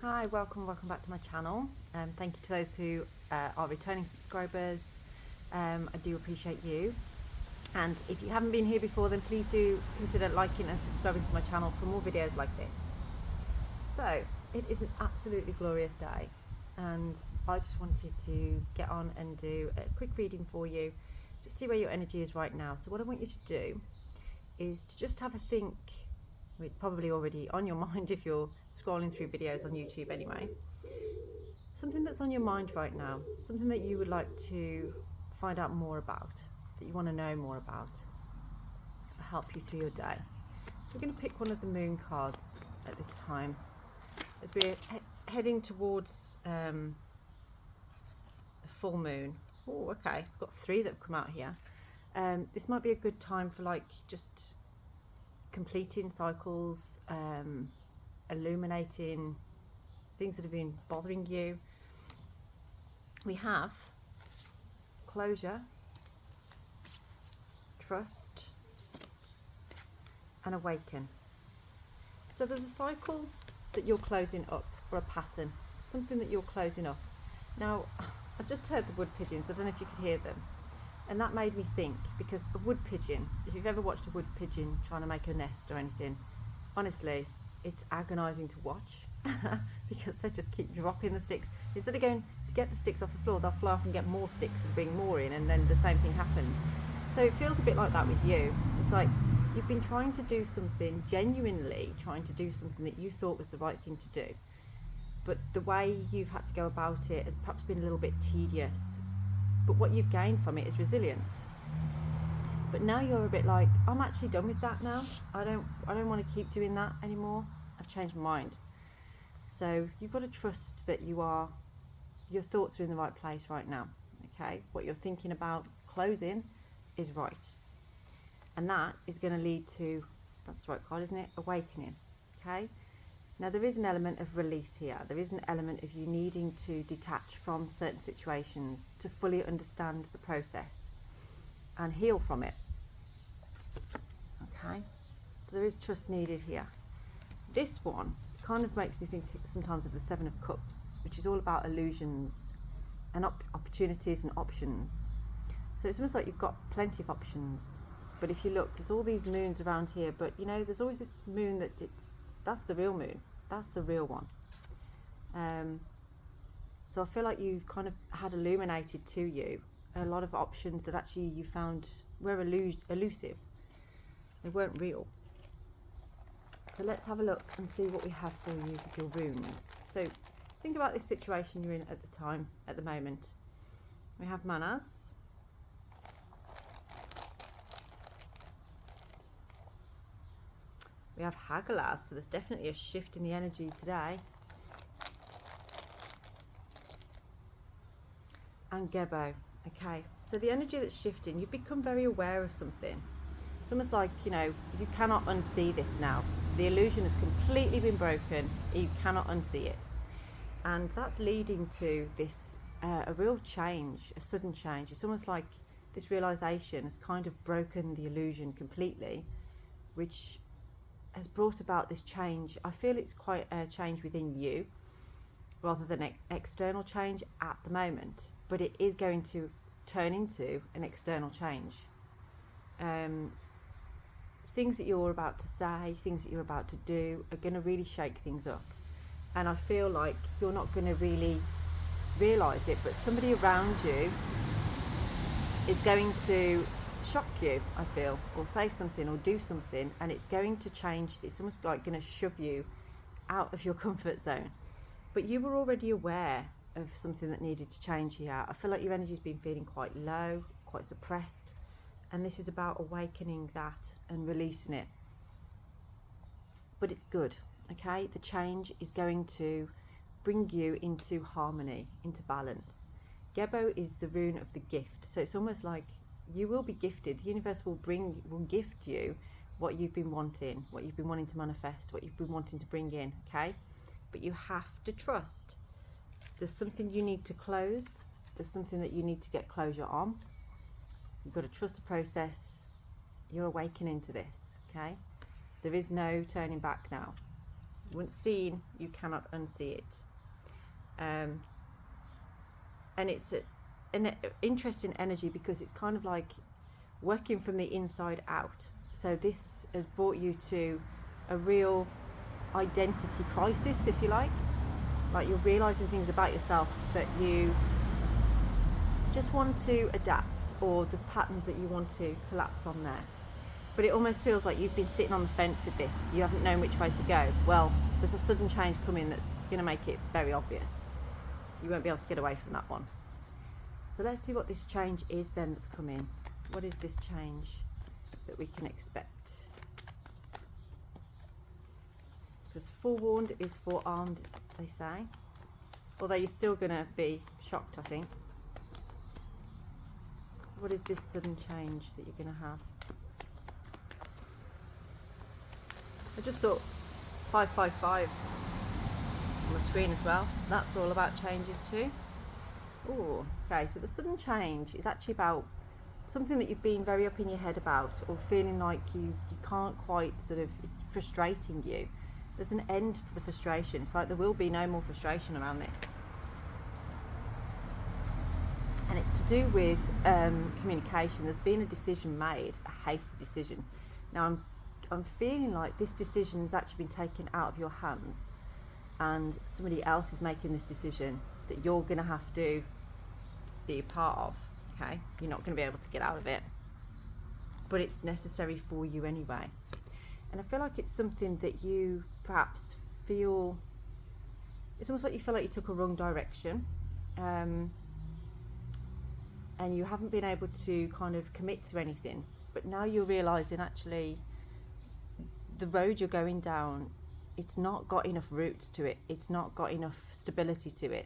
Hi, welcome back to my channel. Thank you to those who are returning subscribers. I do appreciate you. And if you haven't been here before, then please do consider liking and subscribing to my channel for more videos like this. So, it is an absolutely glorious day, and I just wanted to get on and do a quick reading for you, just see where your energy is right now. So what I want you to do is to just have a think. It's probably already on your mind if you're scrolling through videos on YouTube anyway. Something that's on your mind right now, something that you would like to find out more about, that you want to know more about, to help you through your day. So we're going to pick one of the moon cards at this time as we're heading towards a full moon. Oh, okay, I've got three that have come out here. This might be a good time for just completing cycles, illuminating things that have been bothering you. We have closure, trust, and awaken. So there's a cycle that you're closing up, or a pattern, something that you're closing up. Now, I just heard the wood pigeons. I don't know if you could hear them. And that made me think, because a wood pigeon, if you've ever watched a wood pigeon trying to make a nest or anything, honestly, it's agonising to watch because they just keep dropping the sticks. Instead of going to get the sticks off the floor, they'll fly off and get more sticks and bring more in, and then the same thing happens. So it feels a bit like that with you. It's like you've been trying to do something, genuinely trying to do something that you thought was the right thing to do. But the way you've had to go about it has perhaps been a little bit tedious. But what you've gained from it is resilience. But now you're a bit like, I'm actually done with that now. I don't want to keep doing that anymore. I've changed my mind. So you've got to trust that your thoughts are in the right place right now. Okay, what you're thinking about closing is right, and that is going to lead to, that's the right card, isn't it? Awakening. Okay. Now there is an element of release here. There is an element of you needing to detach from certain situations to fully understand the process and heal from it. Okay, so there is trust needed here. This one kind of makes me think sometimes of the Seven of Cups, which is all about illusions and opportunities and options. So it's almost like you've got plenty of options, but if you look, there's all these moons around here, but there's always this moon that's the real moon. That's the real one. So I feel like you've kind of had illuminated to you a lot of options that actually you found were elusive. They weren't real. So let's have a look and see what we have for you with your runes. So think about this situation you're in at the moment. We have Manas. We have Hagalaz, so there's definitely a shift in the energy today. And Gebo. Okay, so the energy that's shifting, you've become very aware of something. It's almost like, you cannot unsee this now. The illusion has completely been broken. You cannot unsee it. And that's leading to this, a real change, a sudden change. It's almost like this realisation has kind of broken the illusion completely, which has brought about this change. I feel it's quite a change within you rather than external change at the moment, but it is going to turn into an external change. Things that you're about to say, things that you're about to do are going to really shake things up, and I feel like you're not going to really realise it, but somebody around you is going to shock you, I feel, or say something or do something, and it's going to change. It's almost like going to shove you out of your comfort zone, but you were already aware of something that needed to change here. I feel like your energy's been feeling quite low, quite suppressed, and this is about awakening that and releasing it. But it's good. Okay, the change is going to bring you into harmony, into balance. Gebo is the rune of the gift, so it's almost like you will be gifted. The universe will gift you what you've been wanting to manifest, what you've been wanting to bring in, okay? But you have to trust. There's something you need to close. There's something that you need to get closure on. You've got to trust the process. You're awakening to this, okay? There is no turning back now. Once seen, you cannot unsee it. And it's an interesting energy because it's kind of like working from the inside out. So this has brought you to a real identity crisis, if you like you're realizing things about yourself that you just want to adapt, or there's patterns that you want to collapse on there. But it almost feels like you've been sitting on the fence with this. You haven't known which way to go. Well, there's a sudden change coming that's going to make it very obvious. You won't be able to get away from that one. So let's see what this change is then that's coming. What is this change that we can expect? Because forewarned is forearmed, they say. Although you're still going to be shocked, I think. So what is this sudden change that you're going to have? I just saw 555 on the screen as well. So that's all about changes too. Oh, okay. So the sudden change is actually about something that you've been very up in your head about, or feeling like you can't quite it's frustrating you. There's an end to the frustration. It's like there will be no more frustration around this. And it's to do with communication. There's been a decision made, a hasty decision. Now I'm feeling like this decision has actually been taken out of your hands, and somebody else is making this decision that you're going to have to be a part of. Okay, you're not going to be able to get out of it, but it's necessary for you anyway. And I feel like it's something that you perhaps feel, it's almost like you feel like you took a wrong direction, and you haven't been able to kind of commit to anything, but now you're realising actually the road you're going down, it's not got enough roots to it, it's not got enough stability to it,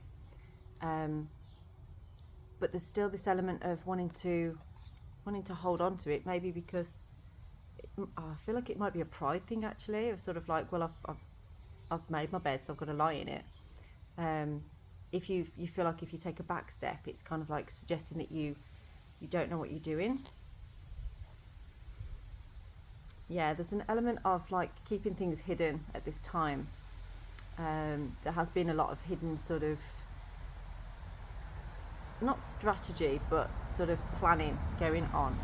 but there's still this element of wanting to hold on to it, maybe because I feel like it might be a pride thing actually, of sort of like, well, I've made my bed, so I've got to lie in it. If you feel like if you take a back step, it's kind of like suggesting that you don't know what you're doing. Yeah, there's an element of like keeping things hidden at this time. There has been a lot of hidden sort of, not strategy, but sort of planning going on.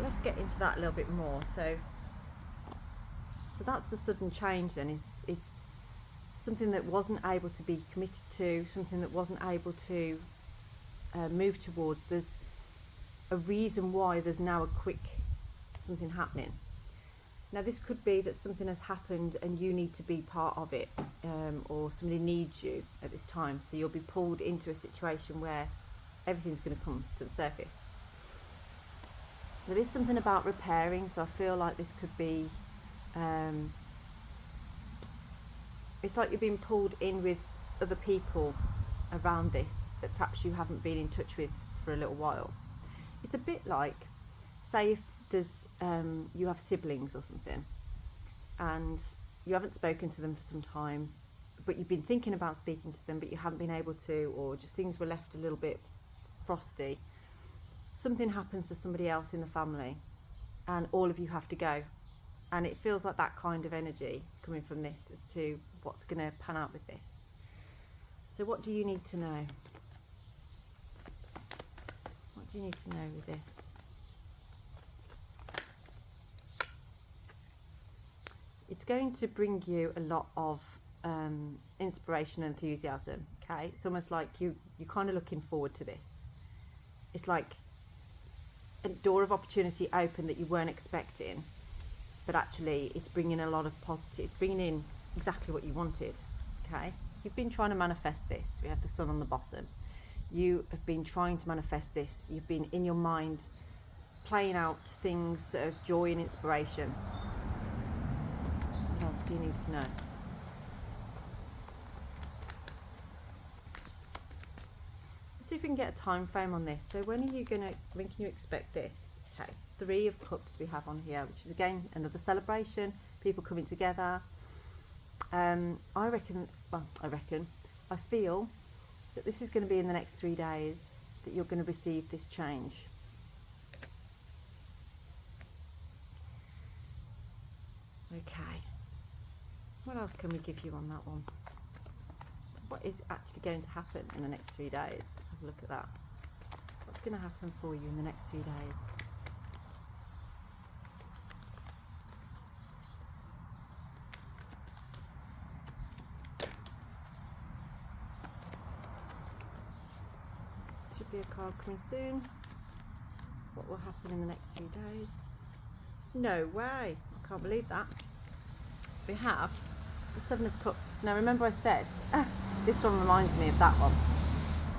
Let's get into that a little bit more. So that's the sudden change then. It's something that wasn't able to be committed to, something that wasn't able to move towards. There's a reason why there's now a quick something happening. Now this could be that something has happened and you need to be part of it, or somebody needs you at this time, so you'll be pulled into a situation where everything's going to come to the surface. There is something about repairing, so I feel like this could be, it's like you're being pulled in with other people around this that perhaps you haven't been in touch with for a little while. It's a bit like, say if there's you have siblings or something and you haven't spoken to them for some time, but you've been thinking about speaking to them but you haven't been able to, or just things were left a little bit frosty. Something happens to somebody else in the family and all of you have to go, and it feels like that kind of energy coming from this as to what's going to pan out with this. So what do you need to know? What do you need to know with this? It's going to bring you a lot of inspiration and enthusiasm, okay? It's almost like you're kind of looking forward to this. It's like a door of opportunity open that you weren't expecting, but actually it's bringing a lot of positive, it's bringing in exactly what you wanted, okay? You've been trying to manifest this. We have the sun on the bottom. You have been trying to manifest this. You've been in your mind playing out things of joy and inspiration. What else do you need to know? Let's see if we can get a time frame on this. So when can you expect this? Okay, 3 of Cups we have on here, which is again another celebration, people coming together. I feel that this is going to be in the next 3 days that you're going to receive this change. Okay. What else can we give you on that one? What is actually going to happen in the next 3 days? Let's have a look at that. What's going to happen for you in the next 3 days? This should be a card coming soon. What will happen in the next 3 days? No way. I can't believe that. We have the Seven of Cups. Now remember I said, this one reminds me of that one.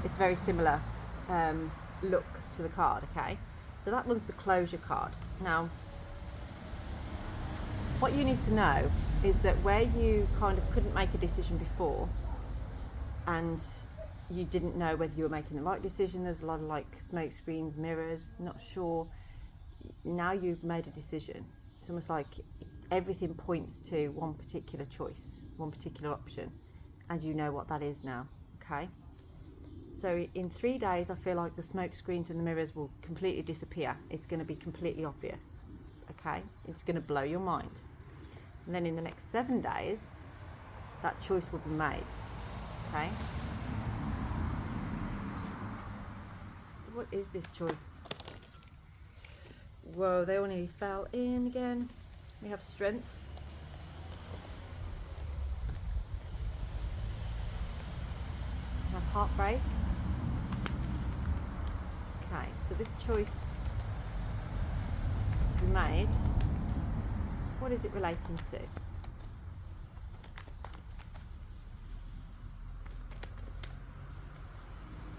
It's very similar look to the card, okay? So that one's the closure card. Now, what you need to know is that where you kind of couldn't make a decision before and you didn't know whether you were making the right decision, there's a lot of like smoke screens, mirrors, not sure. Now you've made a decision. It's almost like everything points to one particular choice, one particular option, and you know what that is now, okay? So in 3 days, I feel like the smoke screens and the mirrors will completely disappear. It's going to be completely obvious, okay? It's going to blow your mind. And then in the next 7 days, that choice will be made, okay? So what is this choice? Whoa, they all nearly fell in again. We have strength. We have heartbreak. Okay, so this choice to be made, what is it relating to?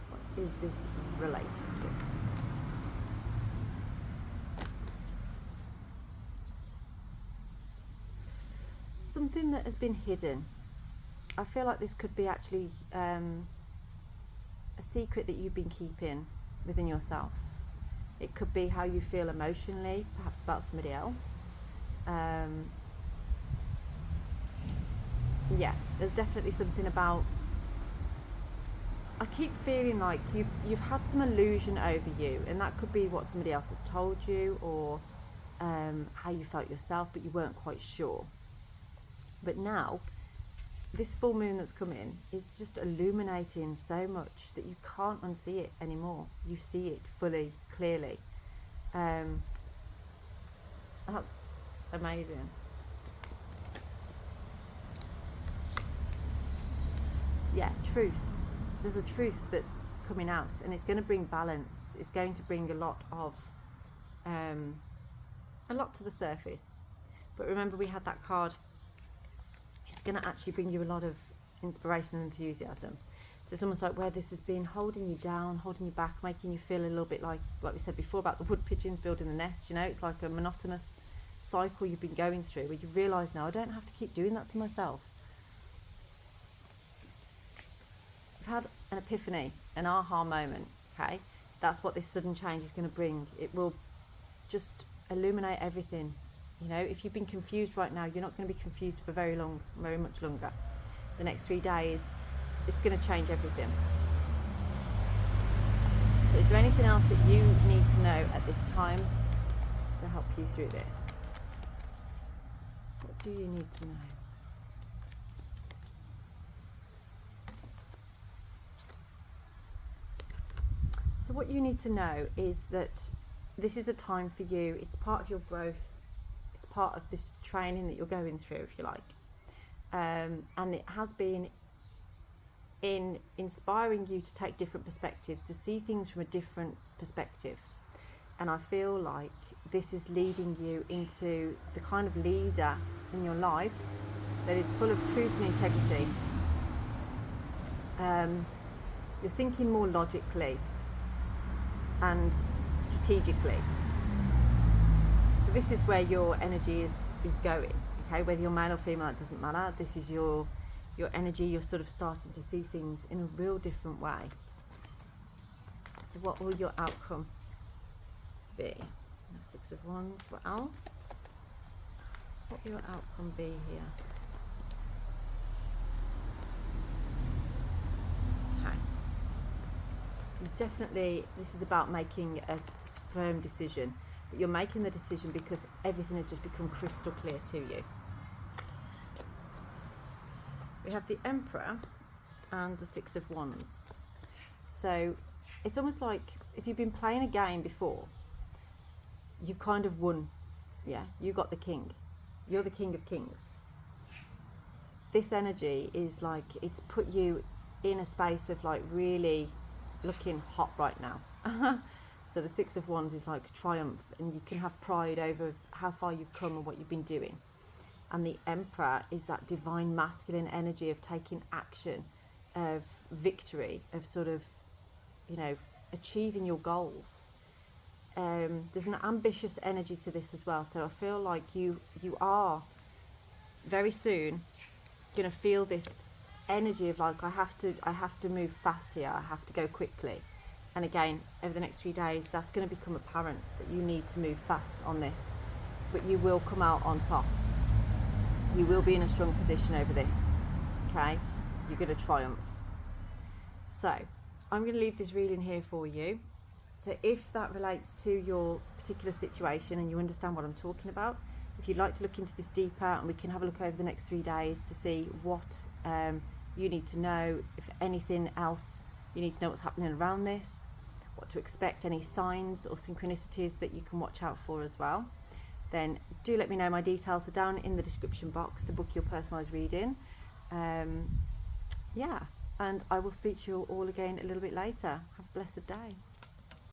What is this relating to? Something that has been hidden. I feel like this could be actually a secret that you've been keeping within yourself. It could be how you feel emotionally, perhaps about somebody else. Yeah, there's definitely something about, I keep feeling like you've had some illusion over you, and that could be what somebody else has told you, or how you felt yourself, but you weren't quite sure. But now, this full moon that's come in is just illuminating so much that you can't unsee it anymore. You see it fully, clearly. That's amazing. Yeah, truth. There's a truth that's coming out, and it's going to bring balance. It's going to bring a lot to the surface. But remember, we had that card. It's going to actually bring you a lot of inspiration and enthusiasm. So it's almost like where this has been holding you down, holding you back, making you feel a little bit like we said before about the wood pigeons building the nest, you know, it's like a monotonous cycle you've been going through where you realise now I don't have to keep doing that to myself. You've had an epiphany, an aha moment, okay? That's what this sudden change is going to bring. It will just illuminate everything. You know, if you've been confused right now, you're not going to be confused for very much longer. The next 3 days, it's going to change everything. So is there anything else that you need to know at this time to help you through this? What do you need to know? So what you need to know is that this is a time for you. It's part of your growth. It's part of this training that you're going through, if you like. And it has been in inspiring you to take different perspectives, to see things from a different perspective. And I feel like this is leading you into the kind of leader in your life that is full of truth and integrity. You're thinking more logically and strategically. So this is where your energy is going, okay? Whether you're male or female, it doesn't matter. This is your energy. You're sort of starting to see things in a real different way. So what will your outcome be? 6 of Wands. What else? What will your outcome be here? Okay. Definitely, this is about making a firm decision. But you're making the decision because everything has just become crystal clear to you. we have the Emperor and the Six of Wands. So it's almost like if you've been playing a game before, you've kind of won. Yeah, you got the king. You're the king of kings. This energy is like, it's put you in a space of like really looking hot right now. So the Six of Wands is like triumph, and you can have pride over how far you've come and what you've been doing. And the Emperor is that divine masculine energy of taking action, of victory, of sort of, you know, achieving your goals. There's an ambitious energy to this as well. So I feel like you are very soon going to feel this energy of like, I have to move fast here. I have to go quickly. And again, over the next few days, that's going to become apparent that you need to move fast on this. But you will come out on top. You will be in a strong position over this. Okay? You're going to triumph. So, I'm going to leave this reading here for you. So if that relates to your particular situation and you understand what I'm talking about, if you'd like to look into this deeper, and we can have a look over the next 3 days to see what you need to know, if anything else you need to know what's happening around this, what to expect, any signs or synchronicities that you can watch out for as well, then do let me know. My details are down in the description box to book your personalised reading. Yeah, and I will speak to you all again a little bit later. Have a blessed day.